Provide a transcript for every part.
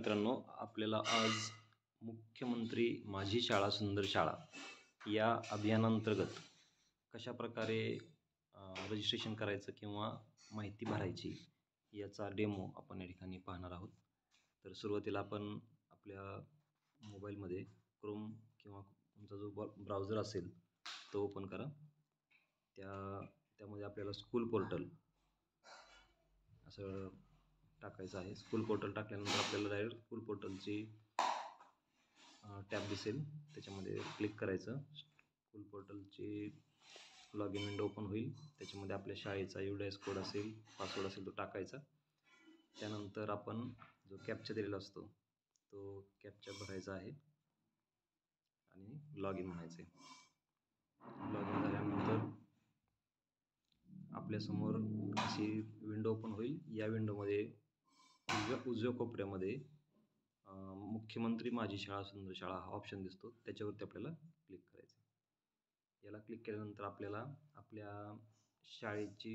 मित्रांनो, आपल्याला आज मुख्यमंत्री माझी शाळा सुंदर शाळा या अभियानांतर्गत कशाप्रकारे रजिस्ट्रेशन करायचं किंवा माहिती भरायची याचा डेमो आपण या ठिकाणी पाहणार आहोत. तर सुरुवातीला आपण आपल्या मोबाईलमध्ये क्रोम किंवा तुमचा जो ब्राउझर असेल तो ओपन करा. त्यामध्ये आपल्याला स्कूल पोर्टल असं टाकायचं आहे. स्कूल पोर्टल टाकल्यानंतर आपल्याला डायरेक्ट स्कूल पोर्टलची टॅब दिसेल, त्याच्यामध्ये क्लिक करायचं. स्कूल पोर्टलची लॉग इन विंडो ओपन होईल. त्याच्यामध्ये आपल्या शाळेचा UDIS कोड असेल, पासवर्ड असेल तो टाकायचा. त्यानंतर आपण जो कॅप्चा दिलेला असतो तो कॅप्चा भरायचा आहे आणि लॉग इन म्हणायचे. लॉग इन झाल्यानंतर आपल्यासमोर अशी विंडो ओपन होईल. या विंडोमध्ये उजव्या कोपऱ्यामध्ये मुख्यमंत्री माझी शाळा सुंदर शाळा हा ऑप्शन दिसतो, त्याच्यावरती आपल्याला क्लिक करायचं. याला क्लिक केल्यानंतर आपल्याला आपल्या शाळेची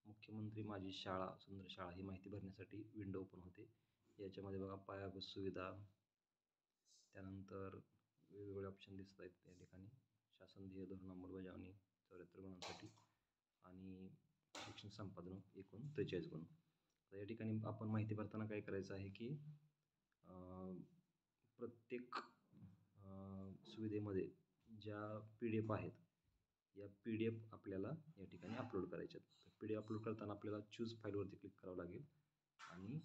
मुख्यमंत्री माझी शाळा सुंदर शाळा ही माहिती भरण्यासाठी विंडो ओपन होते. याच्यामध्ये बघा पायाभूत सुविधा, त्यानंतर वेगवेगळे ऑप्शन दिसत आहेत या ठिकाणी. शासन ध्येय धोरण अंमलबजावणी 74 गुणांसाठी आणि शिक्षण संपादन एकूण 43 गुण. तर या ठिकाणी आपण माहिती भरताना काय करायचं आहे की प्रत्येक सुविधेमध्ये ज्या PDF आहेत या PDF आपल्याला या ठिकाणी अपलोड करायच्या आहेत. PDF अपलोड करताना आपल्याला चूज फाईलवरती क्लिक करावं लागेल आणि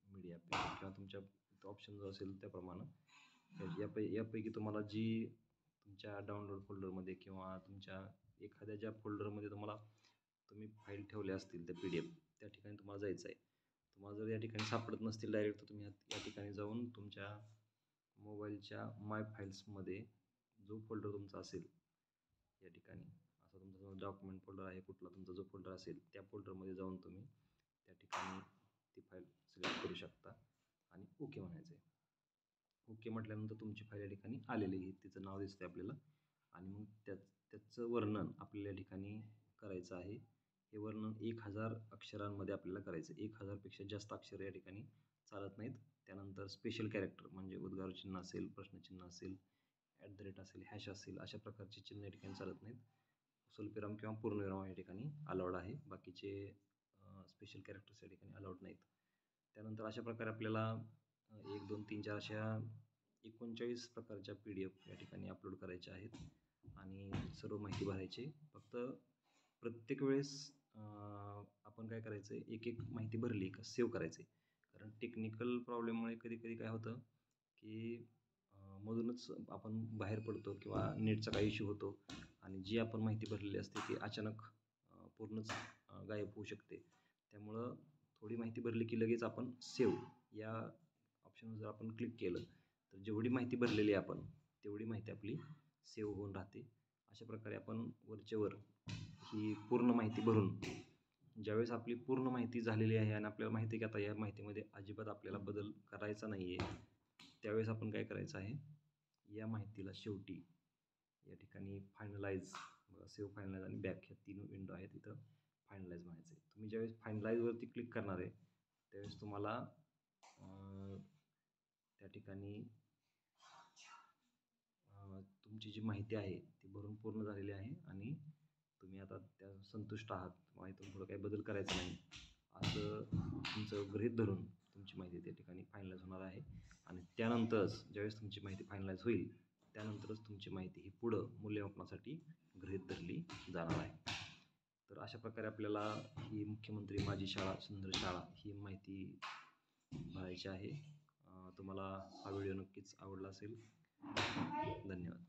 मीडिया किंवा तुमच्या ऑप्शन जो असेल त्याप्रमाणे यापैकी तुम्हाला जी तुमच्या डाउनलोड फोल्डरमध्ये किंवा तुमच्या एखाद्या ज्या फोल्डरमध्ये तुम्ही फाईल ठेवल्या असतील त्या PDF त्या ठिकाणी तुम्हाला जायचं आहे. तुम्हाला जर या ठिकाणी सापडत नसतील डायरेक्ट तर तुम्ही या ठिकाणी जाऊन तुमच्या मोबाईलच्या माय फाईल्समध्ये जो फोल्डर तुमचा असेल या ठिकाणी असा तुमचा जो डॉक्युमेंट फोल्डर आहे, कुठला तुमचा जो फोल्डर असेल त्या फोल्डरमध्ये जाऊन तुम्ही त्या ठिकाणी ती फाईल सिलेक्ट करू शकता आणि ओके म्हणायचं आहे. ओके म्हटल्यानंतर तुमची फाईल या ठिकाणी आलेली आहे, तिचं नाव दिसतं आपल्याला आणि मग त्याचं वर्णन आपल्याला या ठिकाणी करायचं आहे. हे वर्णन 1000 अक्षरांमध्ये आपल्याला करायचं. 1000पेक्षा जास्त अक्षर या ठिकाणी चालत नाहीत. त्यानंतर स्पेशल कॅरेक्टर म्हणजे उद्गार चिन्ह असेल, प्रश्नचिन्ह असेल, @ असेल, हॅश असेल, अशा प्रकारची चिन्ह या ठिकाणी चालत नाहीत. स्वल्पविराम किंवा पूर्णविराम या ठिकाणी अलाउड आहे. बाकीचे स्पेशल कॅरेक्टर्स या ठिकाणी अलाउड नाहीत. त्यानंतर अशा प्रकारे आपल्याला 1, 2, 3, 4 अशा 39 प्रकारच्या PDF या ठिकाणी अपलोड करायच्या आहेत आणि सर्व माहिती भरायची. फक्त प्रत्येक वेळेस आपण काय करायचं आहे, एक माहिती भरली का सेव्ह करायचं आहे. कारण टेक्निकल प्रॉब्लेममुळे कधी काय होतं की मधूनच आपण बाहेर पडतो किंवा नेटचा काही इश्यू होतो आणि जी आपण माहिती भरलेली असते ती अचानक पूर्णच गायब होऊ शकते. त्यामुळं थोडी माहिती भरली की लगेच आपण सेव्ह या ऑप्शनवर जर आपण क्लिक केलं तर जेवढी माहिती भरलेली आहे आपण तेवढी माहिती आपली सेव्ह होऊन राहते. अशा प्रकारे आपण वरचेवर ही पूर्ण माहिती भरून ज्यावेळेस आपली पूर्ण माहिती झालेली आहे आणि आपल्याला माहिती आहे की आता या माहितीमध्ये अजिबात आपल्याला बदल करायचा नाही आहे, त्यावेळेस आपण काय करायचं आहे, या माहितीला शेवटी या ठिकाणी फायनलाइज सेव्ह, फायनलाइज आणि बॅक ह्या 3 विंडो आहेत, तिथं फायनलाइज म्हणायचं आहे. तुम्ही ज्यावेळेस फायनलाइजवरती क्लिक करणार आहे त्यावेळेस तुम्हाला त्या ठिकाणी तुमची जी माहिती आहे ती भरून पूर्ण झालेली आहे आणि तुम्ही आता त्या संतुष्ट आहात, माहितीतून थोडं काही बदल करायचा नाही असं तुमचं गृहीत धरून तुमची माहिती त्या ठिकाणी फायनलाइज होणार आहे आणि त्यानंतरच ज्यावेळेस तुमची माहिती फायनलाइज होईल त्यानंतरच तुमची माहिती ही पुढं मूल्यमापनासाठी गृहीत धरली जाणार आहे. तर अशा प्रकारे आपल्याला ही मुख्यमंत्री माझी शाळा सुंदर शाळा ही माहिती भरायची आहे. तुम्हाला हा व्हिडिओ नक्कीच आवडला असेल. धन्यवाद.